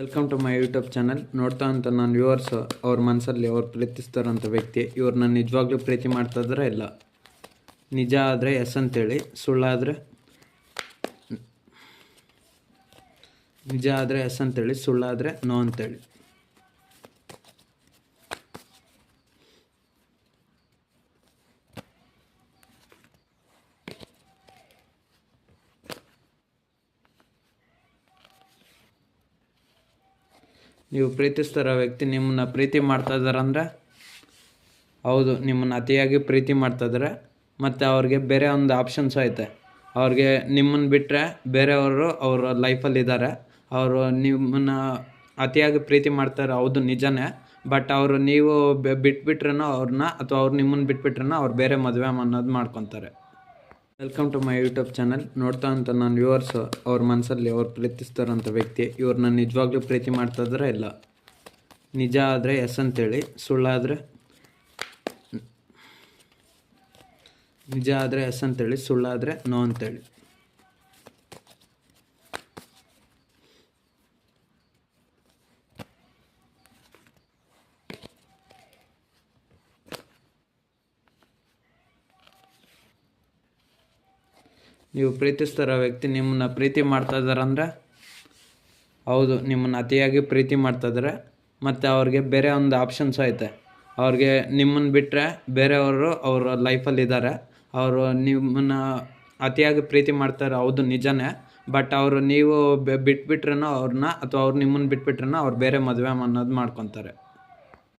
Welcome to my YouTube channel. ನೋಡ್ತಾ ಅಂತ ನಾನು ವ್ಯೂವರ್ಸ್ ಅವ್ರ ಮನಸ್ಸಲ್ಲಿ ಅವ್ರು ಪ್ರೀತಿಸ್ತಾರಂಥ ವ್ಯಕ್ತಿ ಇವ್ರನ್ನ ನಿಜವಾಗ್ಲೂ ಪ್ರೀತಿ ಮಾಡ್ತಾಯಿದ್ರೆ ಇಲ್ಲ. ನಿಜ ಆದರೆ ಎಸ್ ಅಂತೇಳಿ, ಸುಳ್ಳಾದರೆ ನಿಜ ಆದರೆ ಎಸ್ ಅಂತೇಳಿ, ಸುಳ್ಳಾದರೆ ನೋ ಅಂತೇಳಿ. ನೀವು ಪ್ರೀತಿಸ್ತಾರೋ ವ್ಯಕ್ತಿ ನಿಮ್ಮನ್ನ ಪ್ರೀತಿ ಮಾಡ್ತಾ ಇದ್ದಾರಂದ್ರೆ ಹೌದು, ನಿಮ್ಮನ್ನು ಅತಿಯಾಗಿ ಪ್ರೀತಿ ಮಾಡ್ತಾಯಿದ್ದಾರೆ. ಮತ್ತು ಅವ್ರಿಗೆ ಬೇರೆ ಒಂದು ಆಪ್ಷನ್ಸು ಐತೆ. ಅವ್ರಿಗೆ ನಿಮ್ಮನ್ನು ಬಿಟ್ಟರೆ ಬೇರೆಯವರು ಅವ್ರ ಲೈಫಲ್ಲಿದ್ದಾರೆ. ಅವರು ನಿಮ್ಮನ್ನು ಅತಿಯಾಗಿ ಪ್ರೀತಿ ಮಾಡ್ತಾರೆ, ಹೌದು ನಿಜನೇ. ಬಟ್ ಅವರು ನೀವು ಬಿಟ್ಬಿಟ್ರೇನೋ ಅವ್ರನ್ನ, ಅಥವಾ ಅವ್ರು ನಿಮ್ಮನ್ನು ಬಿಟ್ಬಿಟ್ರೇನೋ ಅವ್ರು ಬೇರೆ ಮದುವೆ ಅನ್ನೋದು ಮಾಡ್ಕೊತಾರೆ. Welcome to my YouTube channel. ನೋಡ್ತಾ ಅಂತ ನಾನು ವ್ಯೂವರ್ಸ್ ಅವ್ರ ಮನಸ್ಸಲ್ಲಿ ಅವ್ರು ಪ್ರೀತಿಸ್ತಾರಂಥ ವ್ಯಕ್ತಿ ಇವ್ರನ್ನ ನಿಜವಾಗ್ಲೂ ಪ್ರೀತಿ ಮಾಡ್ತಾಯಿದ್ರೆ ಇಲ್ಲ. ನಿಜ ಆದರೆ ಎಸ್ ಅಂತೇಳಿ, ಸುಳ್ಳಾದರೆ ನಿಜ ಆದರೆ ಎಸ್ ಅಂತೇಳಿ, ಸುಳ್ಳಾದರೆ ನೋ ಅಂತೇಳಿ. ನೀವು ಪ್ರೀತಿಸ್ತಾರೋ ವ್ಯಕ್ತಿ ನಿಮ್ಮನ್ನ ಪ್ರೀತಿ ಮಾಡ್ತಾ ಇದ್ದಾರಂದ್ರೆ ಹೌದು, ನಿಮ್ಮನ್ನು ಅತಿಯಾಗಿ ಪ್ರೀತಿ ಮಾಡ್ತಾಯಿದ್ದಾರೆ. ಮತ್ತು ಅವ್ರಿಗೆ ಬೇರೆ ಒಂದು ಆಪ್ಷನ್ಸು ಐತೆ. ಅವ್ರಿಗೆ ನಿಮ್ಮನ್ನು ಬಿಟ್ಟರೆ ಬೇರೆಯವರು ಅವ್ರ ಲೈಫಲ್ಲಿದ್ದಾರೆ. ಅವರು ನಿಮ್ಮನ್ನು ಅತಿಯಾಗಿ ಪ್ರೀತಿ ಮಾಡ್ತಾರೆ, ಹೌದು ನಿಜನೇ. ಬಟ್ ಅವರು ನೀವು ಬಿಟ್ಬಿಟ್ರೇನೋ ಅವ್ರನ್ನ, ಅಥವಾ ಅವ್ರು ನಿಮ್ಮನ್ನು ಬಿಟ್ಬಿಟ್ರೇನೋ ಅವ್ರು ಬೇರೆ ಮದುವೆ ಅನ್ನೋದು ಮಾಡ್ಕೊತಾರೆ.